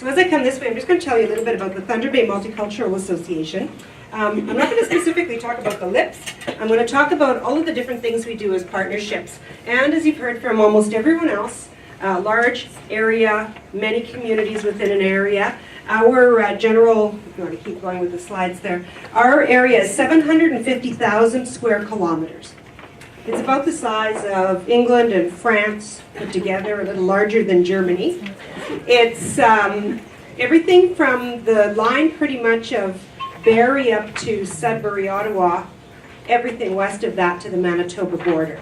So as I come this way, I'm just going to tell you a little bit about the Thunder Bay Multicultural Association. I'm not going to specifically talk about the LIPs. I'm going to talk about all of the different things we do as partnerships. And as you've heard from almost everyone else, large area, many communities within an area. Our general, if you want to keep going with the slides there, our area is 750,000 square kilometers. It's about the size of England and France put together, a little larger than Germany. It's everything from the line pretty much of Barrie up to Sudbury, Ottawa, everything west of that to the Manitoba border.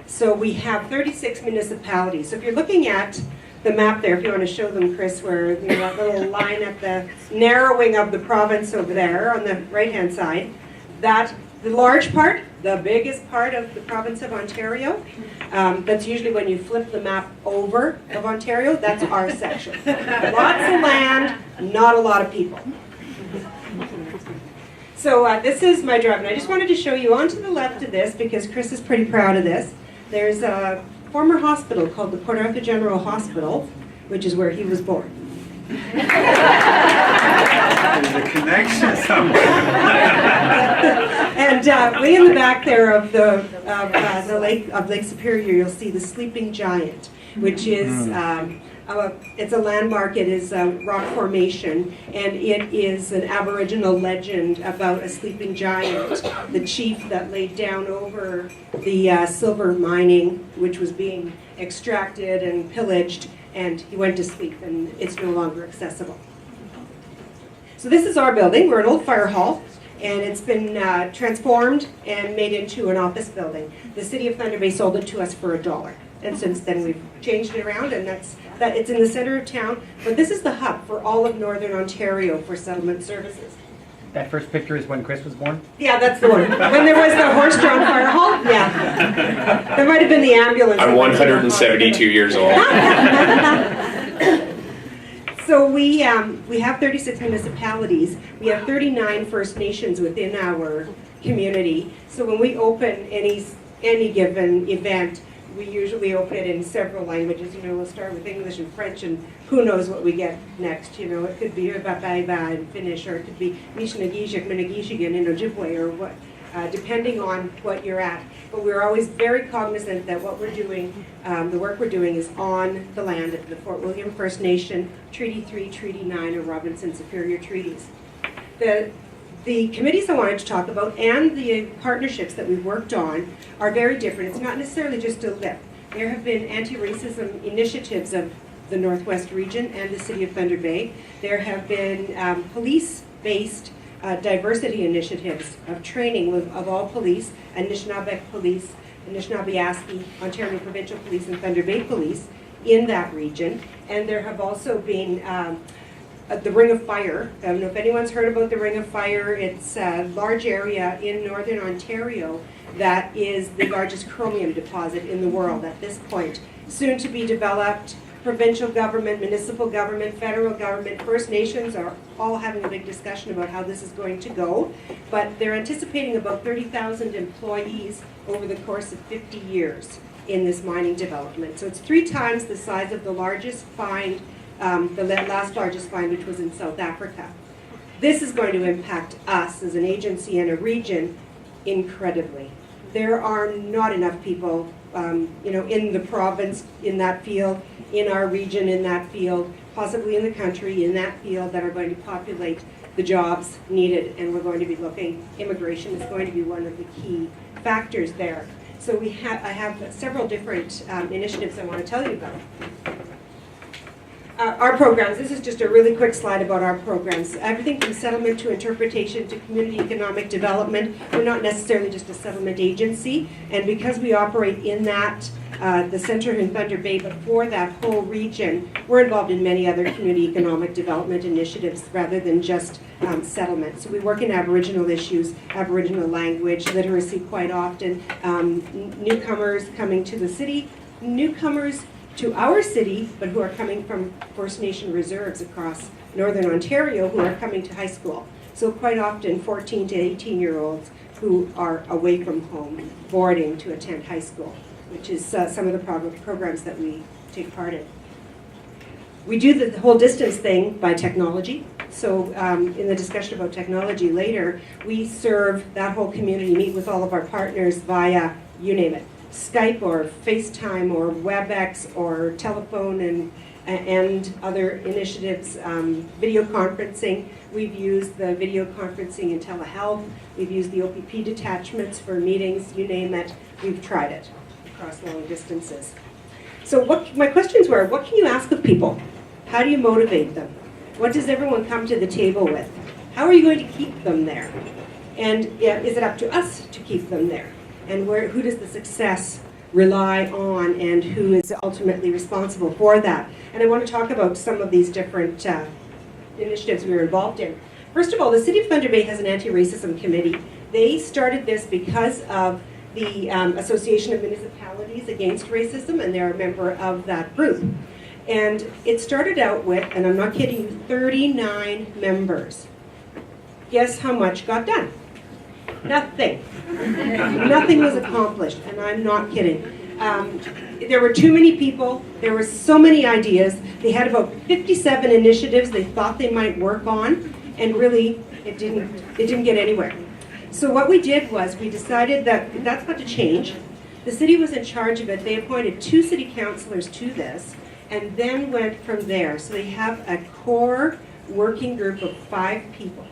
So we have 36 municipalities. So if you're looking at the map there, if you want to show them, Chris, where that little line at the narrowing of the province over there on the right-hand side, that the large part, the biggest part of the province of Ontario, that's usually when you flip the map over of Ontario, that's our section. Lots of land, not a lot of people. So this is my drive, and I just wanted to show you on to the left of this, because Chris is pretty proud of this. There's a former hospital called the Port Arthur General Hospital, which is where he was born. There's a connection somewhere. And way in the back there of Lake Superior, you'll see the Sleeping Giant, which is it's a landmark. It is a rock formation, and it is an Aboriginal legend about a sleeping giant, the chief that laid down over the silver mining, which was being extracted and pillaged, and he went to sleep, and it's no longer accessible. So this is our building. We're an old fire hall, and it's been transformed and made into an office building. The City of Thunder Bay sold it to us for $1. And since then we've changed it around, and it's in the center of town. But this is the hub for all of Northern Ontario for settlement services. That first picture is when Chris was born? Yeah, that's the one. When there was the horse-drawn fire hall, yeah. There might have been the ambulance. I'm 172 years old. So we have 36 municipalities. We have 39 First Nations within our community. So when we open any given event, we usually open it in several languages. We'll start with English and French, and who knows what we get next. It could be Babaiba in Finnish, or it could be Mishnagishik, Minagishigan in Ojibwe, or what, depending on what you're at. But we're always very cognizant that what we're doing, the work we're doing, is on the land of the Fort William First Nation, Treaty 3, Treaty 9, or Robinson Superior treaties. The committees I wanted to talk about and the partnerships that we've worked on are very different. It's not necessarily just a LIP. There have been anti-racism initiatives of the Northwest region and the City of Thunder Bay. There have been police-based diversity initiatives of training of all police, Anishinaabe Police, Anishinaabe-Aski, Ontario Provincial Police, and Thunder Bay Police in that region. And there have also been the Ring of Fire. I don't know if anyone's heard about the Ring of Fire. It's a large area in Northern Ontario that is the largest chromium deposit in the world at this point. Soon to be developed. Provincial government, municipal government, federal government, First Nations are all having a big discussion about how this is going to go. But they're anticipating about 30,000 employees over the course of 50 years in this mining development. So it's 3 times the size of the largest find, the last largest find, which was in South Africa. This is going to impact us as an agency and a region incredibly. There are not enough people, in the province, in that field, in our region, in that field, possibly in the country, in that field, that are going to populate the jobs needed. And we're going to be looking, immigration is going to be one of the key factors there. So I have several different initiatives I want to tell you about. Our programs, this is just a really quick slide about our programs. Everything from settlement to interpretation to community economic development. We're not necessarily just a settlement agency, and because we operate in that, the center in Thunder Bay, but for that whole region, we're involved in many other community economic development initiatives rather than just settlement. So we work in Aboriginal issues, Aboriginal language, literacy quite often, newcomers coming to the city, newcomers to our city, but who are coming from First Nation reserves across Northern Ontario who are coming to high school. So quite often 14 to 18-year-olds who are away from home, boarding to attend high school, which is some of the programs that we take part in. We do the whole distance thing by technology. So in the discussion about technology later, we serve that whole community, meet with all of our partners via, you name it, Skype or FaceTime or WebEx or telephone and other initiatives, video conferencing. We've used the video conferencing in telehealth. We've used the OPP detachments for meetings, you name it. We've tried it across long distances. So my questions were, what can you ask of people? How do you motivate them? What does everyone come to the table with? How are you going to keep them there? And is it up to us to keep them there? And who does the success rely on, and who is ultimately responsible for that? And I want to talk about some of these different initiatives we were involved in. First of all, the City of Thunder Bay has an anti-racism committee. They started this because of the Association of Municipalities Against Racism, and they're a member of that group. And it started out with, and I'm not kidding you, 39 members. Guess how much got done? Nothing. Nothing was accomplished, and I'm not kidding. There were too many people. There were so many ideas. They had about 57 initiatives they thought they might work on, and really, it didn't get anywhere. So what we did was we decided that that's got to change. The city was in charge of it. They appointed 2 city councilors to this, and then went from there. So they have a core working group of 5 people.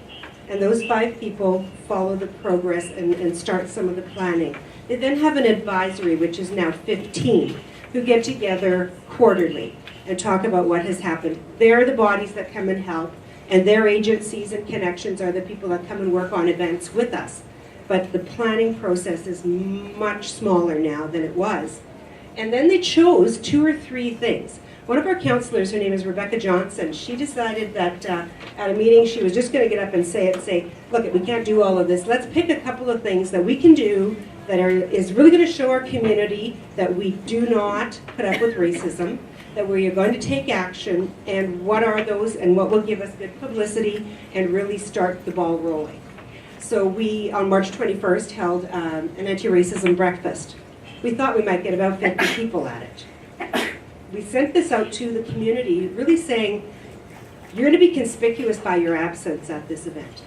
And those 5 people follow the progress and start some of the planning. They then have an advisory, which is now 15, who get together quarterly and talk about what has happened. They're the bodies that come and help, and their agencies and connections are the people that come and work on events with us. But the planning process is much smaller now than it was. And then they chose 2 or 3 things. One of our counselors, her name is Rebecca Johnson, she decided that at a meeting she was just going to get up and say, look, we can't do all of this. Let's pick a couple of things that we can do that is really going to show our community that we do not put up with racism, that we are going to take action, and what are those, and what will give us good publicity and really start the ball rolling. So we, on March 21st, held an anti-racism breakfast. We thought we might get about 50 people at it. We sent this out to the community, really saying, you're going to be conspicuous by your absence at this event.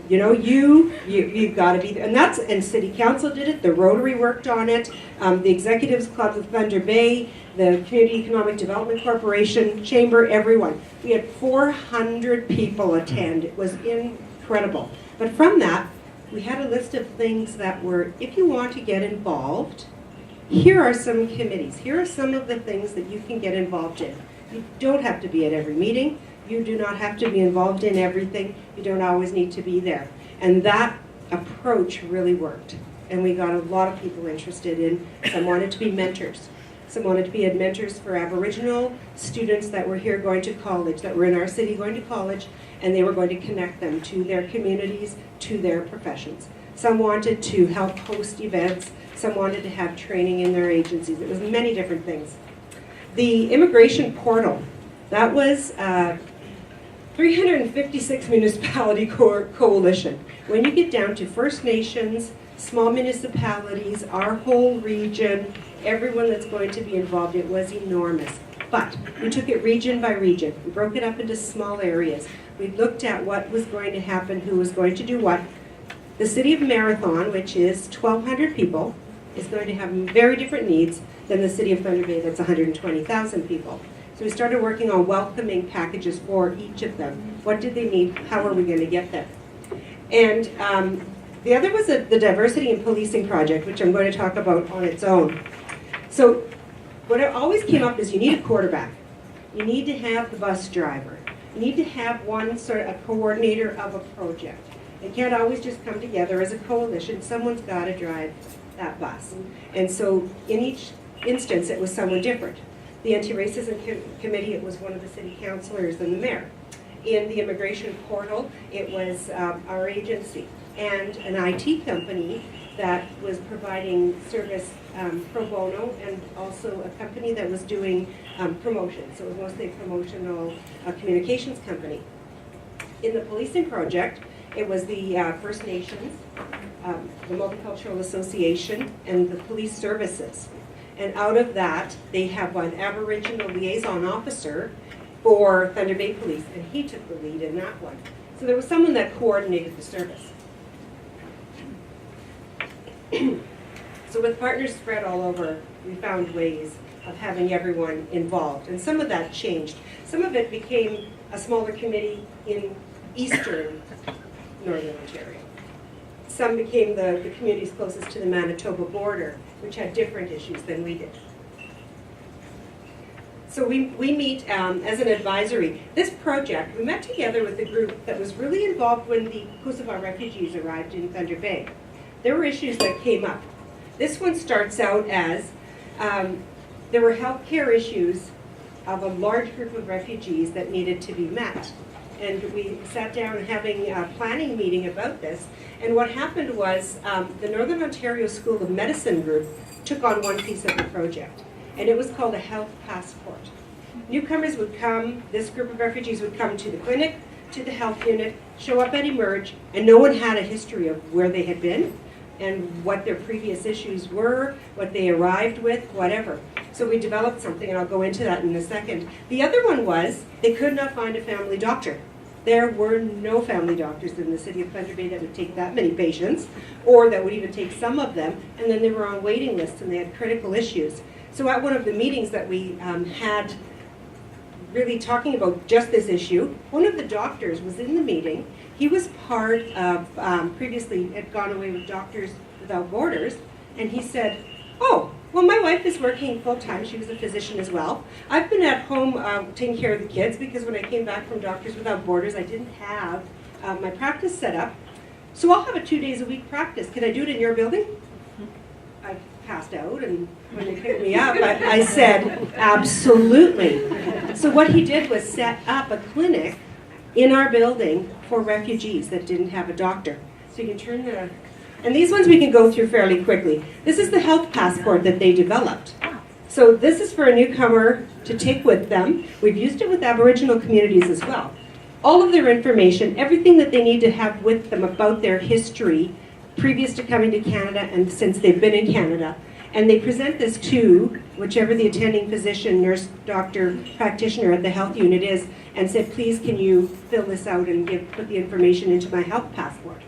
You know, you've got to be there. And City Council did it, the Rotary worked on it, the Executives Club of Thunder Bay, the Community Economic Development Corporation, Chamber, everyone. We had 400 people attend. It was incredible. But from that, we had a list of things that were, if you want to get involved, here are some committees. Here are some of the things that you can get involved in. You don't have to be at every meeting. You do not have to be involved in everything. You don't always need to be there. And that approach really worked. And we got a lot of people interested in, some wanted to be mentors. Some wanted to be mentors for Aboriginal students that were here going to college, that were in our city going to college, and they were going to connect them to their communities, to their professions. Some wanted to help host events. Some wanted to have training in their agencies. It was many different things. The immigration portal, that was 356 municipality coalition. When you get down to First Nations, small municipalities, our whole region, everyone that's going to be involved, it was enormous. But we took it region by region. We broke it up into small areas. We looked at what was going to happen, who was going to do what. The city of Marathon, which is 1,200 people, is going to have very different needs than the city of Thunder Bay, that's 120,000 people. So we started working on welcoming packages for each of them. What did they need? How are we going to get them? And the other was the Diversity in Policing Project, which I'm going to talk about on its own. So what always came up is you need a quarterback. You need to have the bus driver. You need to have one sort of a coordinator of a project. It can't always just come together as a coalition. Someone's got to drive that bus. And so in each instance, it was someone different. The Anti-Racism Committee, it was one of the city councilors and the mayor. In the immigration portal, it was our agency and an IT company that was providing service pro bono, and also a company that was doing promotion. So it was mostly a promotional communications company. In the policing project, it was the First Nations, the Multicultural Association, and the police services. And out of that, they have an Aboriginal liaison officer for Thunder Bay Police, and he took the lead in that one. So there was someone that coordinated the service. So with partners spread all over, we found ways of having everyone involved, and some of that changed. Some of it became a smaller committee in eastern Northern Ontario. Some became the communities closest to the Manitoba border, which had different issues than we did. So we meet as an advisory. This project, we met together with a group that was really involved when the Kosovo refugees arrived in Thunder Bay. There were issues that came up. This one starts out as there were healthcare issues of a large group of refugees that needed to be met. And we sat down having a planning meeting about this. And what happened was the Northern Ontario School of Medicine group took on one piece of the project. And it was called a health passport. Newcomers would come, this group of refugees would come to the clinic, to the health unit, show up at Emerge, and no one had a history of where they had been and what their previous issues were, what they arrived with, whatever. So we developed something, and I'll go into that in a second. The other one was they could not find a family doctor. There were no family doctors in the city of Thunder Bay that would take that many patients, or that would even take some of them, and then they were on waiting lists and they had critical issues. So at one of the meetings that we had really talking about just this issue, one of the doctors was in the meeting. He was part of, previously had gone away with Doctors Without Borders, and he said, oh, well, my wife is working full-time. She was a physician as well. I've been at home taking care of the kids because when I came back from Doctors Without Borders, I didn't have my practice set up. So I'll have a 2-days-a-week practice. Can I do it in your building? I passed out, and when they picked me up, I said, absolutely. So what he did was set up a clinic in our building for refugees that didn't have a doctor. So you can turn the, and these ones we can go through fairly quickly. This is the health passport that they developed. So this is for a newcomer to take with them. We've used it with Aboriginal communities as well. All of their information, everything that they need to have with them about their history previous to coming to Canada and since they've been in Canada. And they present this to whichever the attending physician, nurse, doctor, practitioner at the health unit is, and said, please can you fill this out and put the information into my health passport.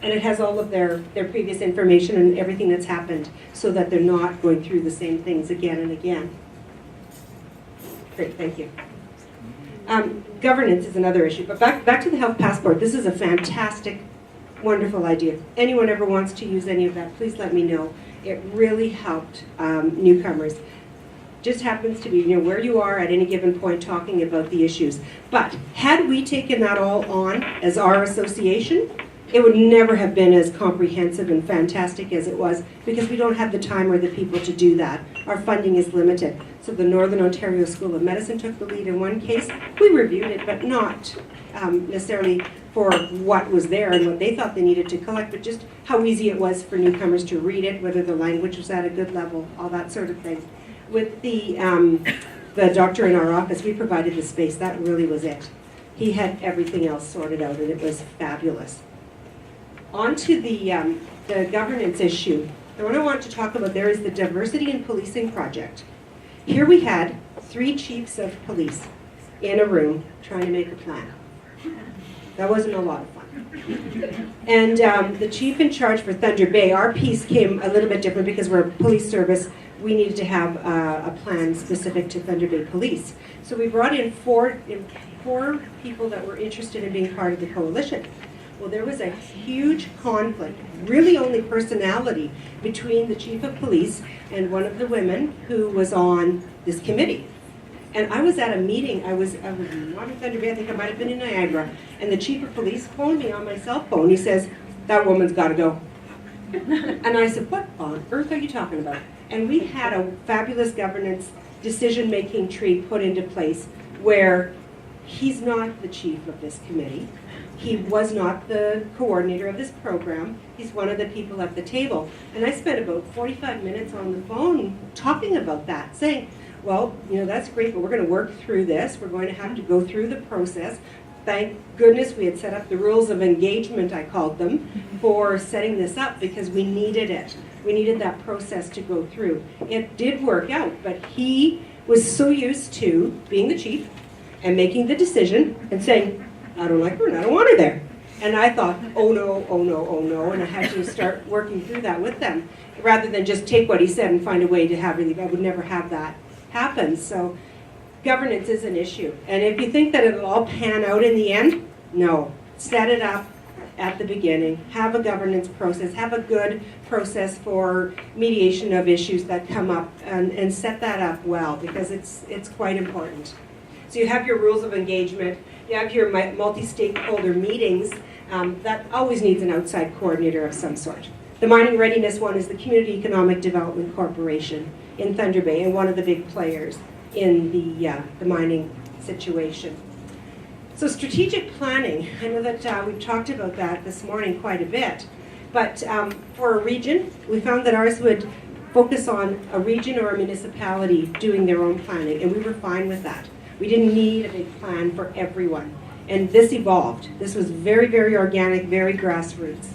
And it has all of their previous information and everything that's happened so that they're not going through the same things again and again. Great, thank you. Governance is another issue, but back to the health passport. This is a fantastic, wonderful idea. If anyone ever wants to use any of that, please let me know. It really helped newcomers. Just happens to be where you are at any given point talking about the issues. But had we taken that all on as our association, it would never have been as comprehensive and fantastic as it was because we don't have the time or the people to do that. Our funding is limited. So the Northern Ontario School of Medicine took the lead in one case. We reviewed it, but not necessarily for what was there and what they thought they needed to collect, but just how easy it was for newcomers to read it, whether the language was at a good level, all that sort of thing. With the doctor in our office, we provided the space. That really was it. He had everything else sorted out, and it was fabulous. On to the governance issue. The one I want to talk about there is the Diversity in Policing Project. Here we had 3 chiefs of police in a room trying to make a plan. That wasn't a lot of fun. And the chief in charge for Thunder Bay, our piece came a little bit different because we're a police service. We needed to have a plan specific to Thunder Bay Police. So we brought in four people that were interested in being part of the coalition. Well, there was a huge conflict, really only personality, between the chief of police and one of the women who was on this committee. And I was at a meeting, I was not in Thunder Bay, I think I might have been in Niagara, and the chief of police phoned me on my cell phone. He says, that woman's got to go. And I said, what on earth are you talking about? And we had a fabulous governance decision-making tree put into place where he's not the chief of this committee. He was not the coordinator of this program. He's one of the people at the table. And I spent about 45 minutes on the phone talking about that, saying, well, that's great, but we're going to work through this. We're going to have to go through the process. Thank goodness we had set up the rules of engagement, I called them, for setting this up because we needed it. We needed that process to go through. It did work out, but he was so used to being the chief and making the decision and saying, I don't like her and I don't want her there. And I thought, oh no, oh no, oh no, and I had to start working through that with them, rather than just take what he said and find a way to have relief. I would never have that happen. So governance is an issue. And if you think that it'll all pan out in the end, no. Set it up at the beginning. Have a governance process. Have a good process for mediation of issues that come up, and set that up well, because it's quite important. So you have your rules of engagement. You have your multi-stakeholder meetings. That always needs an outside coordinator of some sort. The mining readiness one is the Community Economic Development Corporation in Thunder Bay, and one of the big players in the mining situation. So strategic planning, I know that we've talked about that this morning quite a bit, but for a region, we found that ours would focus on a region or a municipality doing their own planning, and we were fine with that. We didn't need a big plan for everyone. And this evolved. This was very, very organic, very grassroots.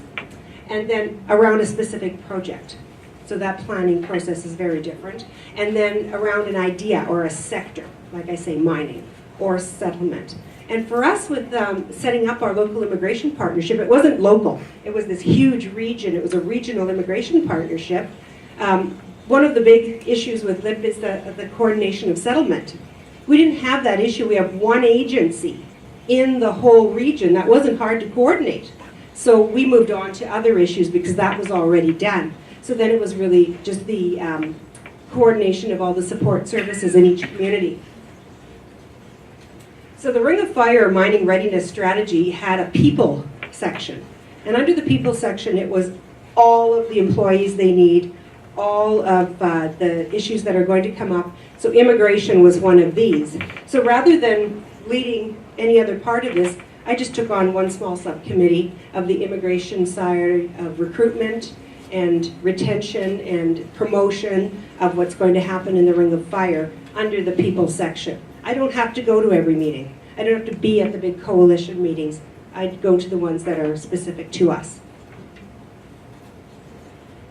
And then around a specific project. So that planning process is very different. And then around an idea or a sector, like I say, mining or settlement. And for us with setting up our local immigration partnership, it wasn't local. It was this huge region. It was a regional immigration partnership. One of the big issues with LIP is the coordination of settlement. We didn't have that issue. We have one agency in the whole region. That wasn't hard to coordinate. So we moved on to other issues because that was already done. So then it was really just the coordination of all the support services in each community. So the Ring of Fire mining readiness strategy had a people section. And under the people section, it was all of the employees they need, all of the issues that are going to come up. So immigration was one of these. So rather than leading any other part of this, I just took on one small subcommittee of the immigration side of recruitment and retention and promotion of what's going to happen in the Ring of Fire under the people section. I don't have to go to every meeting. I don't have to be at the big coalition meetings. I go to the ones that are specific to us.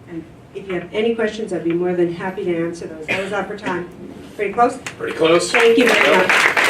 And if you have any questions, I'd be more than happy to answer those. How was that for time? Pretty close? Pretty close. Thank you very much.